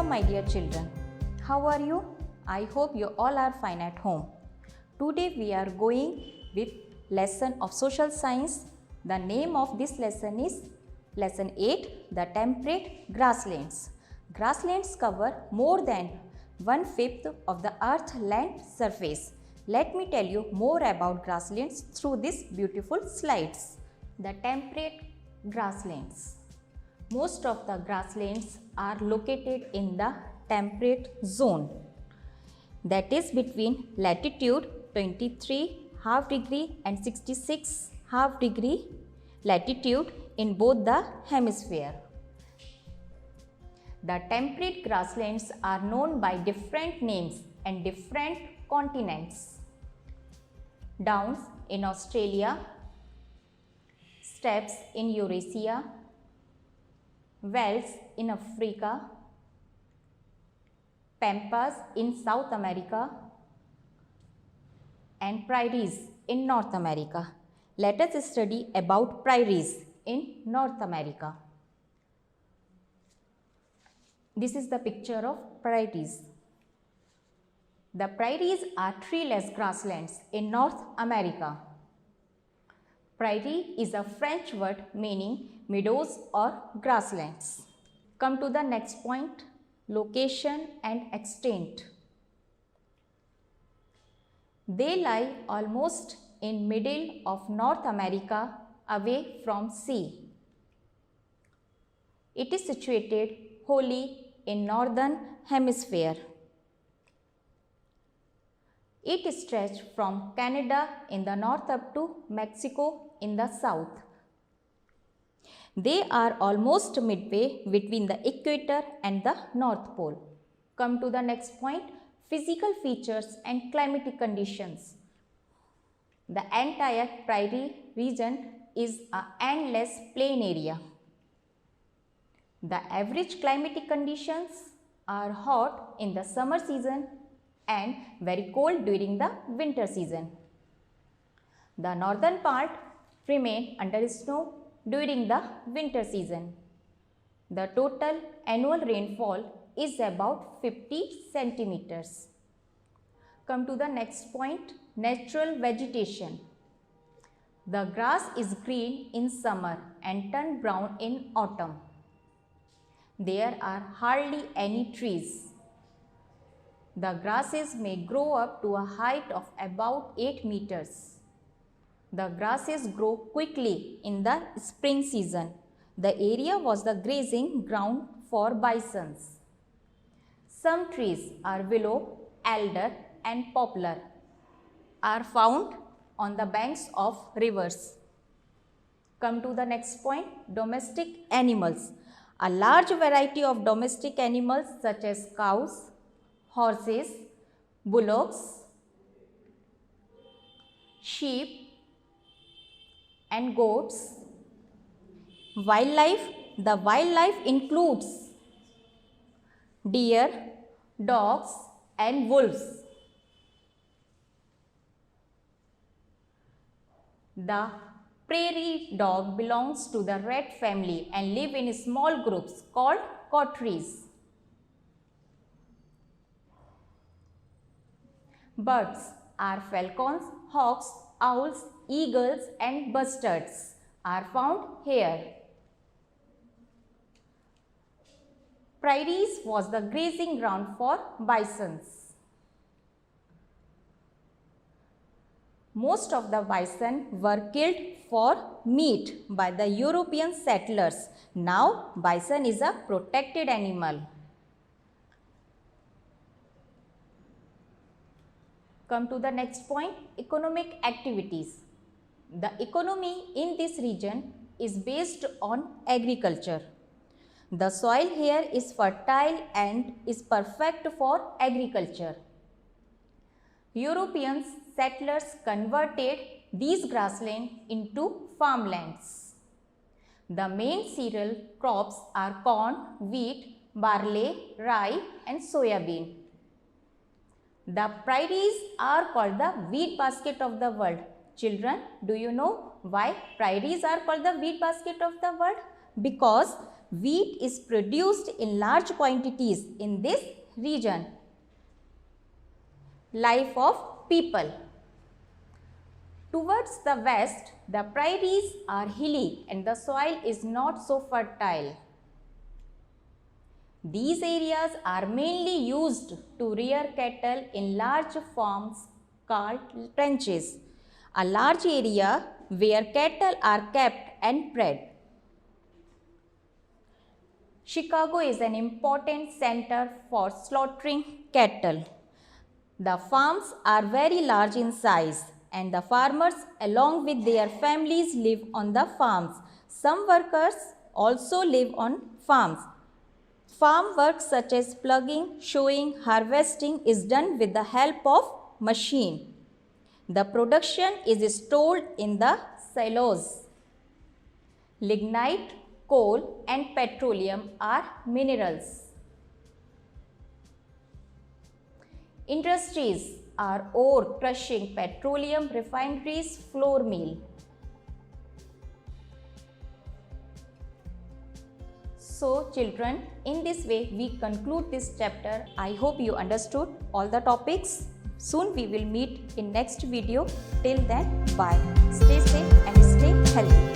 Welcome my dear children. How are you? I hope you all are fine at home. Today we are going with lesson of social science. The name of this lesson is lesson 8, the temperate grasslands. Grasslands cover more than 1/5 of the earth's land surface. Let me tell you more about grasslands through these beautiful slides. The temperate grasslands. Most of the grasslands are located in the temperate zone, that is between latitude 23½ degree and 66½ degree latitude in both the hemisphere. The temperate grasslands are known by different names and different continents. Downs in Australia, steppes in Eurasia, velds in Africa, pampas in South America, and prairies in North America. Let us study about prairies in North America. This is the picture of prairies. The prairies are treeless grasslands in North America. Prairie is a French word meaning meadows or grasslands. Come to the next point, location and extent. They lie almost in middle of North America away from sea. It is situated wholly in northern hemisphere. It stretches from Canada in the north up to Mexico in the south. They are almost midway between the equator and the North Pole. Come to the next point, physical features and climatic conditions. The entire prairie region is an endless plain area. The average climatic conditions are hot in the summer season and very cold during the winter season. The northern part remain under snow during the winter season. The total annual rainfall is about 50 centimeters. Come to the next point, natural vegetation. The grass is green in summer and turn brown in autumn. There are hardly any trees. The grasses may grow up to a height of about 8 meters. The grasses grow quickly in the spring season. The area was the grazing ground for bisons. Some trees are willow, alder and poplar are found on the banks of rivers. Come to the next point, domestic animals. A large variety of domestic animals such as cows, horses, bullocks, sheep and goats. Wildlife. The wildlife includes deer, dogs and wolves. The prairie dog belongs to the rat family and live in small groups called coteries. Birds are falcons, hawks, owls, eagles and bustards are found here. Prairies was the grazing ground for bisons. Most of the bison were killed for meat by the European settlers. Now bison is a protected animal. Come to the next point, economic activities. The economy in this region is based on agriculture. The soil here is fertile and is perfect for agriculture. European settlers converted these grasslands into farmlands. The main cereal crops are corn, wheat, barley, rye and soybean. The prairies are called the wheat basket of the world. Children, do you know why prairies are called the wheat basket of the world? Because wheat is produced in large quantities in this region. Life of people. Towards the west, the prairies are hilly and the soil is not so fertile. These areas are mainly used to rear cattle in large farms called ranches, a large area where cattle are kept and bred. Chicago is an important center for slaughtering cattle. The farms are very large in size and the farmers along with their families live on the farms. Some workers also live on farms. Farm work such as plugging, showing, harvesting is done with the help of machine. The production is stored in the silos. Lignite, coal and petroleum are minerals. Industries are ore crushing, petroleum refineries, flour mill. So children, in this way we conclude this chapter. I hope you understood all the topics. Soon we will meet in next video. Till then, bye. Stay safe and stay healthy.